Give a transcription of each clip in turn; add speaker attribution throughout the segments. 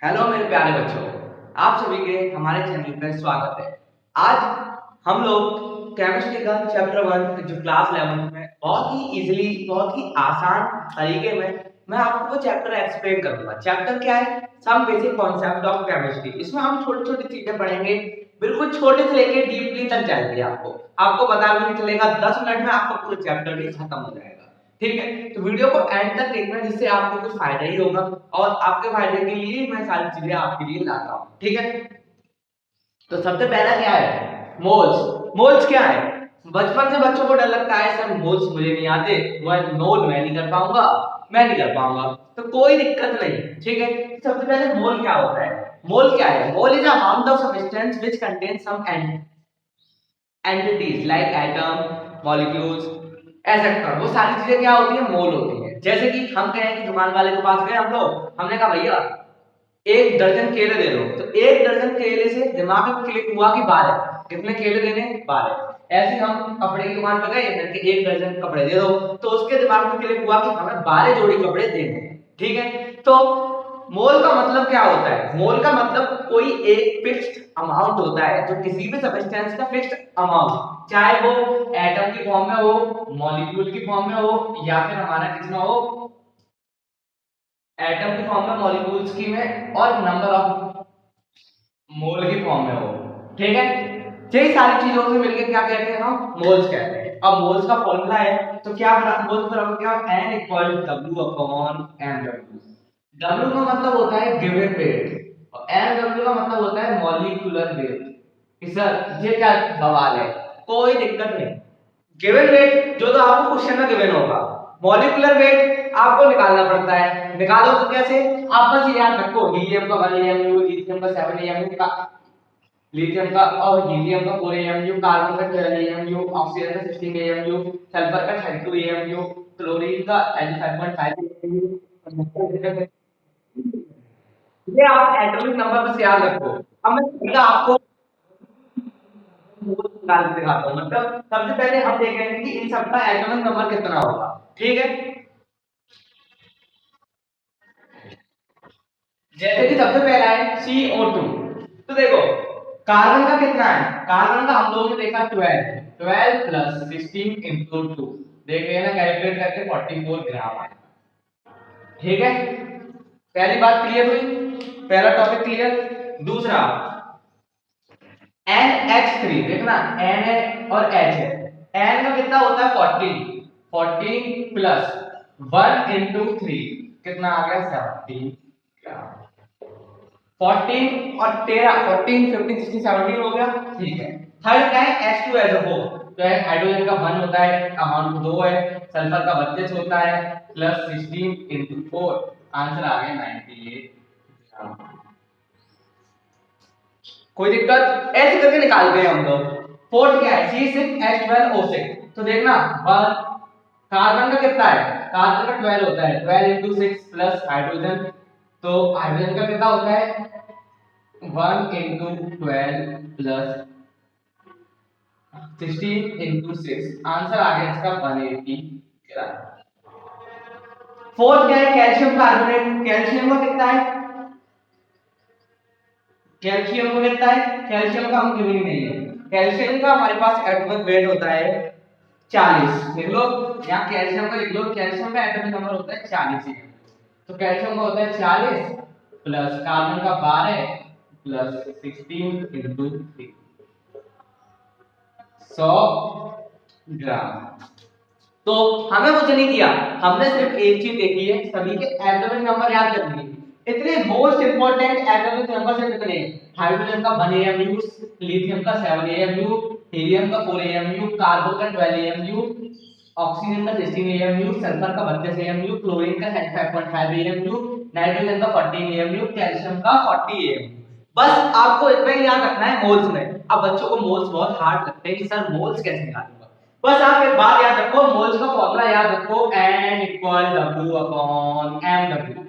Speaker 1: Hello मेरे प्यारे बच्चों, आप सभी के हमारे चैनल पर स्वागत है। आज हम लोग केमिस्ट्री का चैप्टर 1 जो क्लास 11 में बहुत ही इजीली, बहुत ही आसान तरीके में मैं आपको वो चैप्टर एक्सप्लेन करूंगा। चैप्टर क्या है? Some basic concept of chemistry. इसमें हम छोटी छोटी चीजें पढ़ेंगे, बिल्कुल छोटे से लेके डीपली तक जाएंगे। आपको पता भी नहीं चलेगा, 10 मिनट में आपका पूरा चैप्टर भी खत्म हो जाएगा। ठीक है, तो वीडियो को एंड तक देखना, जिससे आपको कुछ फायदा ही होगा और आपके फायदे के लिए मैं सारी चीजें आपके लिए लाता हूँ। ठीक है, तो सबसे पहला क्या है? मोल्स। मोल्स क्या है? बचपन से बच्चों को डर लगता है, सर मोल्स मुझे नहीं आते, मोल मैं नहीं कर पाऊंगा, मैं नहीं कर पाऊंगा। तो कोई दिक्कत नहीं, ठीक है। सबसे पहले मोल क्या होता है? मोल क्या है? Mole is amount of substance which contain some entities like atom, molecules, etcetera. वो सारी चीजें क्या होती है? मोल होती है। जैसे कि हम कहें कि दुकान वाले के पास गए हम लोग, हमने कहा भैया 1 दर्जन केले दे दो, तो 1 दर्जन केले से दिमाग में क्लिक हुआ कि 12। कितने केले देने? 12। ऐसे हम कपड़े की दुकान पर गए, मैंने कहा 1 दर्जन कपड़े दे दो, तो उसके दिमाग में क्लिक हुआ कि हमें 12 जोड़ी कपड़े देने हैं। ठीक है, तो मोल का मतलब क्या होता है? मोल का मतलब कोई एक फिक्स्ड अमाउंट होता है, जो किसी भी सब्सटेंस का फिक्स्ड अमाउंट, चाहे वो एटम की फॉर्म में हो, मॉलिक्यूल की फॉर्म में हो, या फिर हमारा कितना हो, एटम की फॉर्म में, मॉलिक्यूल्स की में, और नंबर ऑफ मोल की फॉर्म में हो। ठीक है, यही सारी चीजों से मिलकर क्या कहते हैं? हम मोल्स कहते हैं। अब मोल्स का फॉर्मूला है, तो क्या मोल्स बराबर क्या? n equal W upon mw। W का मतलब होता है गिवन वेट और mw का मतलब होता है मॉलिक्यूलर वेट। सर ये क्या सवाल है? कोई दिक्कत नहीं। गिवन वेट जो तो आपको क्वेश्चन में गिवन होगा, मॉलिक्यूलर वेट आपको निकालना पड़ता है। निकालो तो कैसे? आप बस याद रखो, हीलियम का 1 AMU, लिथियम का 7 AMU का, लिथियम का और हीलियम का 4 AMU, कार्बन का 12 AMU, ऑक्सीजन का 16 AMU, सल्फर का 32 AMU, क्लोरीन का 35.5 AMU। ये आप एटॉमिक नंबर बस याद रखो। अब मैं सीधा आपको निकाल के दिखाता हूं। मतलब सबसे पहले हम देखेंगे कि इन सबका एटॉमिक नंबर कितना होगा। ठीक है, जैसे कि सबसे पहला है CO2। तो देखो कार्बन का कितना है? कार्बन का हम लोगों ने देखा 12, 12 प्लस 16 इंटू 2, देखिए ना कैलकुलेट करके 44 ग्राम है। ठीक है, पहली बात क्लियर हुई, पहला टॉपिक क्लियर। दूसरा NH3, देखना N है और H है। N का कितना होता है? 14, 14 प्लस 1 इंटू 3 कितना आ गया? 17 ग्राम। 14 और 13, 14 15 16 17 हो गया। ठीक है, थर्ड क्या है? H2SO4। तो हाइड्रोजन का 1 होता है, अमाउंट 2 है, सल्फर का 32 होता है, प्लस 16 इंटू 4, आंसर आ गया 98। कोई दिक्कत? ऐसे करके निकालते हैं हम लोग। फोर्थ क्या है? C6H12O6। तो देखना कार्बन का कितना है? कार्बन का 12 होता है, 12 इंटू 6 प्लस हाइड्रोजन, तो हाइड्रोजन का कितना होता है? 1 इंटू 12 प्लस 16 इंटू 6, आंसर आ गया इसका 180 ग्राम। फोर्थ क्या है? Calcium carbonate. कैल्शियम का कितना है? कैल्शियम का कितना है? कैल्शियम का हम गिवन नहीं है। कैल्शियम का हमारे पास एटॉमिक वेट होता है 40। लिख लो, यहाँ कैल्शियम का लिख लो, कैल्शियम का एटॉमिक नंबर होता है 40 ही। तो कैल्शियम का होता है 40 प्लस कार्बन का 12 प्लस 16 इंटू 3, 100 ग्राम। तो हमें कुछ नहीं किया, हमने सिर्फ एक चीज देखी है, सभी के एटॉमिक नंबर याद कर लिए। इतने मोस्ट इंपोर्टेंट एटॉमिक नंबर से कितने? हाइड्रोजन का 1 AMU, लिथियम का 7 AMU, हीलियम का 4 AMU, कार्बन का 12 AMU, ऑक्सीजन का 16 AMU, सल्फर का 32 AMU, क्लोरीन का 35.5 AMU, नाइट्रोजन का 14 AMU, कैल्शियम का 40 AMU। बस आपको इतना ही याद रखना है मोल्स में। अब बच्चों को मोल्स बहुत हार्ड लगते हैं कि सर मोल्स कैसे निकालूंगा। बस आप एक बात याद रखो, मोल्स का फॉर्मूला याद रखो, N equal W upon mW।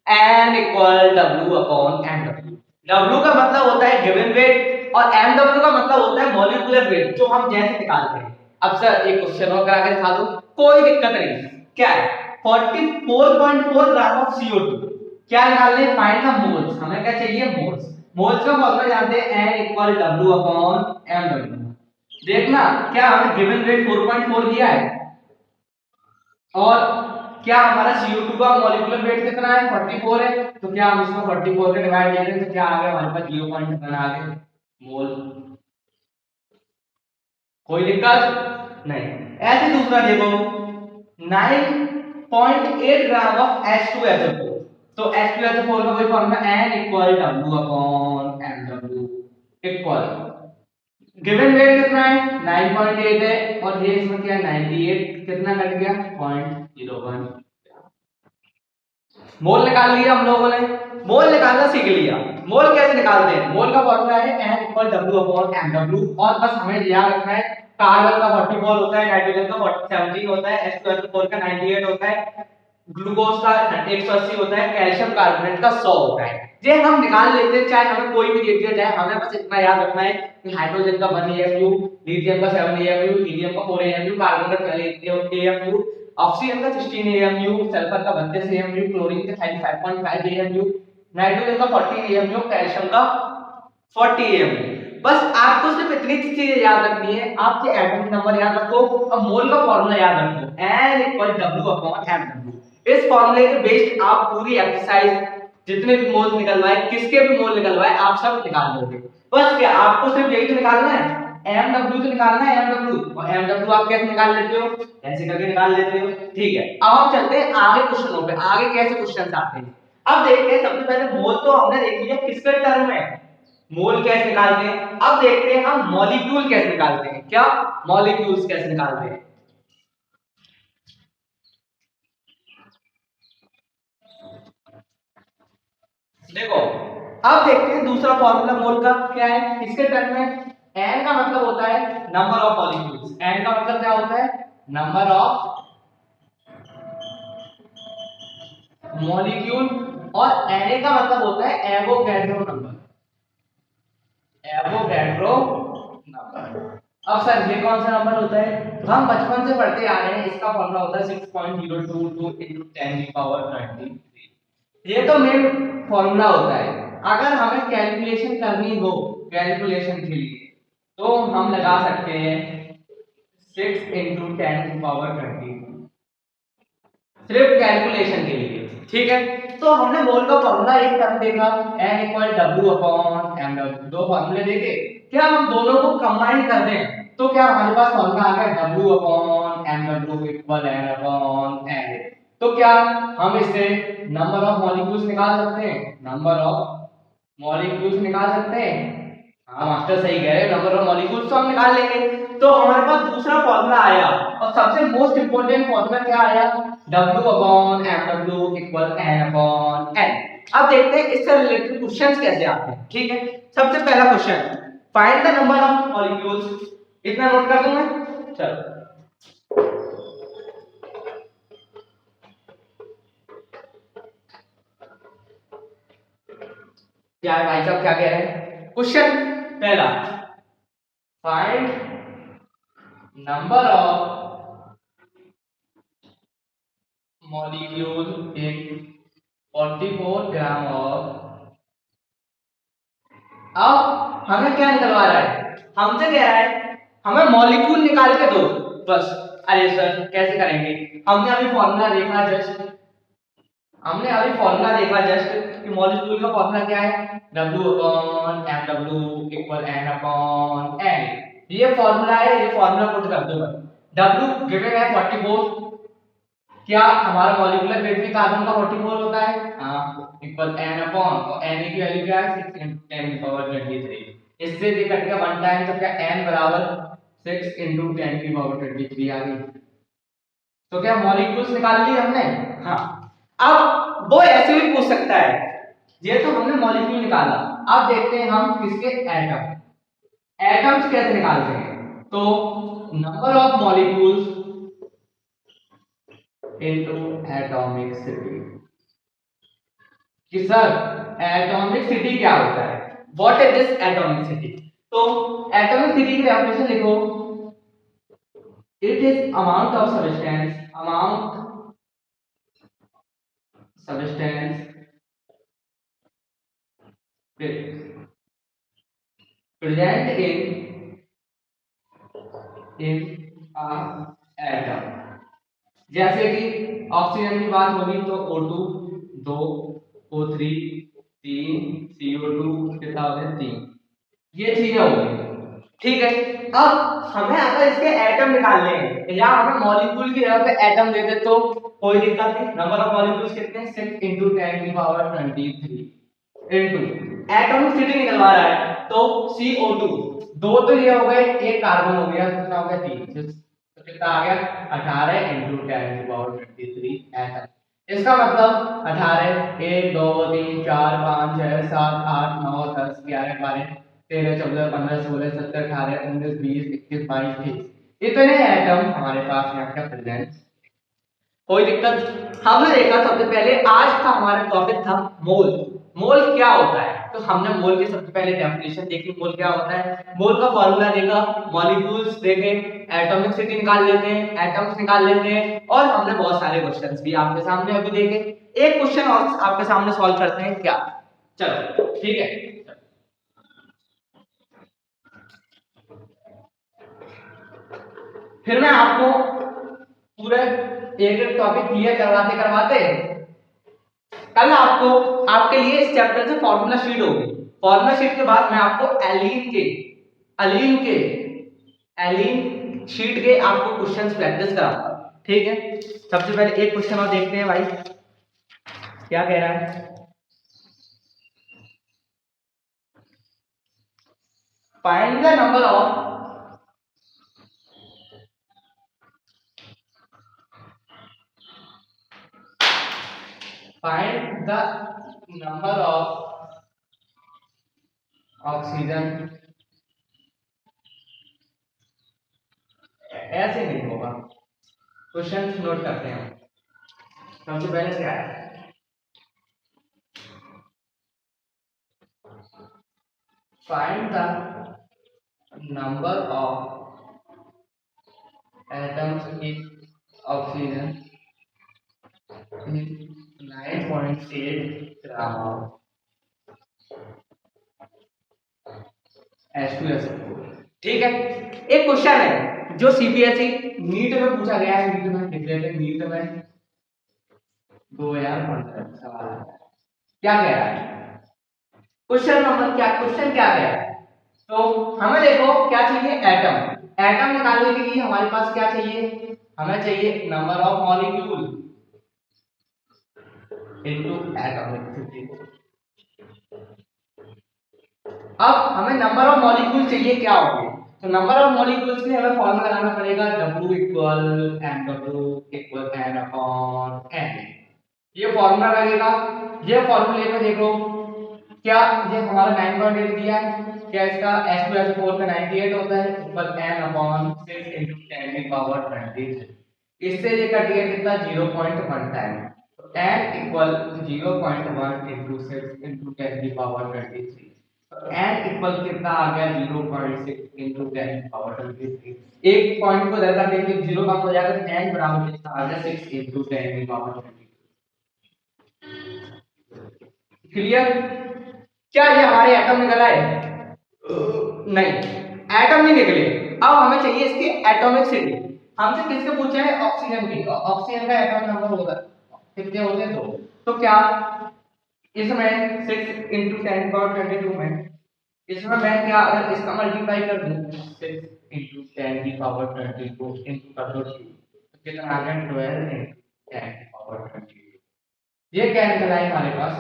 Speaker 1: N equal W upon mW। W का मतलब होता है गिवन वेट और mW का मतलब होता है मॉलिक्यूलर वेट, जो हम जैसे निकालते हैं। अब सर एक क्वेश्चन और करा के दिखा दो, कोई दिक्कत नहीं। क्या है? 44.4 ग्राम ऑफ CO2। क्या निकालने, फाइंड द मोल्स, हमें क्या चाहिए, मोल्स। मोल्स का फॉर्मूला जानते हैं, n equal w upon mw। देखना क्या हमें गिवन वेट 4.4 दिया है, और क्या हमारा CO2 का मॉलिक्यूलर वेट कितना है, 44 है। तो क्या हम इसको 44 से डिवाइड कर दें, तो क्या आ गया हमारे पास 0.7 आ गया मोल। कोई दिक्कत नहीं। ऐसे दूसरा देखो, 9.8 ग्राम ऑफ H2SO4। तो H2SO4 का कोई formula n equal w upon mw equal, given weight कितना है 9.8 है, और ये इसमें क्या है 98, कितना कट गया 0.01। मोल निकाल लिया हम लोगों ने, मोल निकालना सीख लिया। मोल कैसे निकालते हैं, मोल का फॉर्मूला है n equal w upon mw, और बस हमें याद रखना है कार्बन का 44 होता है, नाइट्रोजन का 17 होता है, H2SO4 का 98 होता है, ग्लूकोज का 180 होता है, कैल्शियम कार्बोनेट का 100 होता है। ये हम निकाल लेते हैं, चाहे हमें कोई भी दे दिया जाए, हमें बस इतना याद रखना है कि हाइड्रोजन का 1 AMU, लिथियम का 7 AMU, हीलियम का 4 AMU, कार्बन का 12 AMU, ऑक्सीजन का 16 AMU, सल्फर का 32 AMU, क्लोरीन का 35.5 AMU, नाइट्रोजन का 14 AMU, कैल्शियम का 40 AMU। बस आपको सिर्फ इतनी चीजें याद रखनी है, आपके एटॉमिक नंबर याद रखो और मोल का फॉर्मूला याद रखो, n equal w upon mw। इस फॉर्मूले के बेस्ड आप पूरी एक्सरसाइज जितने भी मोल निकलवाए, किसके भी मोल निकलवाए, आप सब निकाल दोगे। बस क्या आपको सिर्फ यही तो निकालना है, mw तो निकालना है, mw, और mw आप कैसे निकाल लेते हो, ऐसे करके निकाल लेते हो। ठीक है, अब हम चलते हैं आगे क्वेश्चनों पे, आगे कैसे क्वेश्चंस आते हैं। अब देखते हैं, सबसे पहले मोल तो हमने देख लिया किसके टर्म में, मोल कैसे निकालते हैं। अब देखते हैं हम मॉलिक्यूल कैसे निकालते हैं, क्या मॉलिक्यूल्स कैसे निकालते हैं। देखो अब देखते हैं दूसरा फॉर्मूला मोल का क्या है, किसके टर्म में, n का मतलब होता है नंबर ऑफ मॉलिक्यूल्स, n का मतलब क्या होता है, नंबर ऑफ मॉलिक्यूल, और Na का मतलब होता है एवोगैड्रो नंबर, एवोगैड्रो नंबर। अब सर ये कौन सा नंबर होता है, तो हम बचपन से पढ़ते आ रहे हैं, इसका फॉर्मूला होता है 6.022 into 10 की पावर 23। ये तो मेन फॉर्मूला होता है। अगर हमें कैलकुलेशन करनी हो, कैलकुलेशन के लिए तो हम लगा सकते हैं 6 into 10 की पावर 20, सिर्फ कैलकुलेशन के लिए। ठीक है, तो हमने मोल का फॉर्मूला एक टर्म देखा, n equal w upon mw, दो फॉर्मूले देखे, क्या हम दोनों को कंबाइन कर दें तो क्या हमारे पास फॉर्मूला आ गया w upon mw equal n upon n। तो क्या हम इससे नंबर ऑफ मॉलिक्यूल्स निकाल सकते हैं, नंबर ऑफ मॉलिक्यूल्स निकाल सकते हैं। हाँ मास्टर सही कह रहे हैं, नंबर ऑफ मॉलिक्यूल्स तो हम निकाल लेंगे। तो हमारे पास दूसरा फॉर्मूला आया, और सबसे मोस्ट इंपोर्टेंट फॉर्मूला क्या आया, W upon mw equal n upon n। अब देखते हैं इससे रिलेटेड क्वेश्चंस कैसे आते हैं। ठीक है, सबसे पहला question, find the number of molecules, इतना नोट कर दूं मैं, चलो क्या है भाई साहब, क्या कह रहे हैं, क्वेश्चन पहला, find number of molecule in 44 gram of. अब हमें क्या निकलवा रहा है, हमसे कह रहा है हमें मॉलिक्यूल निकाल के दो बस। अरे सर कैसे करेंगे, हमने अभी फॉर्मूला देखा जस्ट, हमने अभी फॉर्मूला देखा जस्ट कि मॉलिक्यूल का फॉर्मूला क्या है, W upon mw equal n upon n। ये फॉर्मूला है, ये फॉर्मूला पुट कर दो बस। W गिवन है 44, क्या हमारा मॉलिक्यूलर वेट भी कार्बन का 44 होता है, हाँ, इक्वल n अपॉन, और n की वैल्यू क्या है 6 into 10 की पावर 23। इससे ये कट गया 1 टाइम, तो क्या n बराबर 6 into 10 की पावर 23 आ गई। तो क्या मॉलिक्यूल्स निकाल लिए हमने, हाँ। अब वो ऐसे भी पूछ सकता है, ये तो हमने मॉलिक्यूल निकाला, अब देखते हैं हम किसके एटम, एटम्स कैसे निकालते हैं। तो number of molecules into atomic city, कि सर एटॉमिक सिटी क्या होता है, what is this atomic city. तो एटॉमिक सिटी की डेफिनेशन लिखो, it is amount of substance, amount substance present in atom. जैसे कि ऑक्सीजन की बात होगी तो O2 2, O3 3, CO2 कितना हो गया 3, ये चीजें हो गई। ठीक है, अब हमें अगर इसके एटम निकालने हैं या हमें मॉलिक्यूल की जगह पे एटम दे दे तो कोई दिक्कत नहीं। नंबर ऑफ मॉलिक्यूल्स कितने हैं 6 × 10⁻23 इनटू एटॉमिक सिटी निकलवा रहा है तो CO2 दो तो ये हो गए, एक कार्बन हो गया, कितना हो गया 3, तो कितना आ गया 18 × 10⁻23 एटम। इसका मतलब 18 1 2 3 4 5 6 7 8 9 10 11 12 13 14 15 16 17 18 19 20 21 22 23 इतने एटम हमारे पास यहाँ का प्रेजेंट। कोई दिक्कत। हमने देखा सबसे पहले आज का हमारा टॉपिक था मोल। मोल क्या होता है, तो हमने मोल की सबसे पहले डेफिनेशन देखी, मोल क्या होता है, मोल का फॉर्मूला देखा, मॉलिक्यूल्स देखे, एटॉमिक सिटी निकाल लेते हैं, एटम्स निकाल लेते हैं, और हमने बहुत सारे क्वेश्चंस भी आपके सामने अभी देखे। एक क्वेश्चन और आपके सामने सॉल्व करते हैं क्या, चलो ठीक है। फिर मैं आपको पूरे एक एक टॉपिक क्लियर करवाते करवाते कल आपको आपके लिए इस चैप्टर से फॉर्मूला शीट होगी। फॉर्मूला शीट के बाद मैं आपको एलीन शीट के आपको क्वेश्चंस प्रैक्टिस कराऊंगा। ठीक है, सबसे पहले एक क्वेश्चन और देखते हैं भाई क्या कह रहा है। Find the number of oxygen. ऐसे नहीं होगा, क्वेश्चन नोट करते हैं। सबसे पहले क्या है, find the number of atoms in oxygen 9.8 gram H2SO4। ठीक है, एक क्वेश्चन है जो सीबीएसई नीट में पूछा गया है। नीट में लिख लेते हैं, नीट में 2015 सवाल है। क्या कह रहा है क्वेश्चन नंबर, क्या क्वेश्चन क्या कह रहा है, तो हमें देखो क्या चाहिए, एटम। एटम निकालने के लिए हमारे पास क्या चाहिए, हमें चाहिए number of molecule into atomic city. अब हमें नंबर ऑफ मॉलिक्यूल चाहिए क्या होंगे, तो नंबर ऑफ मॉलिक्यूल्स के लिए हमें फॉर्मूला लगाना पड़ेगा W = mW = n/n। ये फॉर्मूला लगेगा। ये फॉर्मूले में देखो क्या ये हमारा 9.8 दिया है, क्या इसका H2SO4 का 98 होता है, इक्वल n/6 × 10⁻23। इससे ये कट गया कितना 0.1 टाइम, तो n इक्वल 0.1 × 6 × 10⁻23। n इक्वल कितना आ गया 0.6 × 10⁻23। एक पॉइंट को ज्यादा करके 0 कम हो जाएगा तो n बराबर कितना आ गया 6 × 10⁻23। क्लियर। क्या ये हमारे एटम निकल आए, नहीं एटम नहीं निकले। अब हमें चाहिए इसकी एटॉमिक सिटी। हमसे किसके पूछा है, ऑक्सीजन की। ऑक्सीजन का एटॉमिक नंबर होगा कितने होते हैं, 2। तो क्या इसमें 6 × 10⁻22 में इसमें मैं क्या अगर इसका मल्टीप्लाई कर दूं 6 × 10⁻22 इनटू कर दो 2 तो कितना आ गया 12 × 10⁻22। ये क्या निकला है हमारे पास।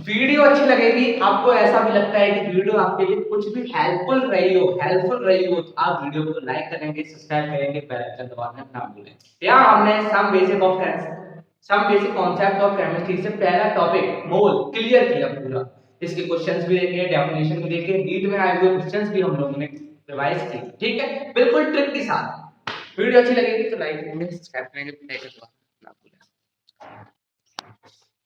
Speaker 1: वीडियो अच्छी लगेगी, आपको ऐसा भी लगता है कि वीडियो आपके लिए कुछ भी हेल्पफुल रही हो तो आप वीडियो को लाइक करेंगे, सब्सक्राइब करेंगे, बेल आइकन दबाना ना भूलें। यहाँ हमने some basic concept of chemistry से पहला टॉपिक मोल क्लियर किया पूरा। इसके क्वेश्चंस भी देखे, डेफिनेशन भी देखे, नीट में आए हुए क्वेश्चंस भी हम लोगों ने रिवाइज किए। ठीक है, बिल्कुल ट्रिक के साथ। वीडियो अच्छी लगेगी तो लाइक करेंगे, सब्सक्राइब करेंगे, बेल आइकन दबाना ना भूलें।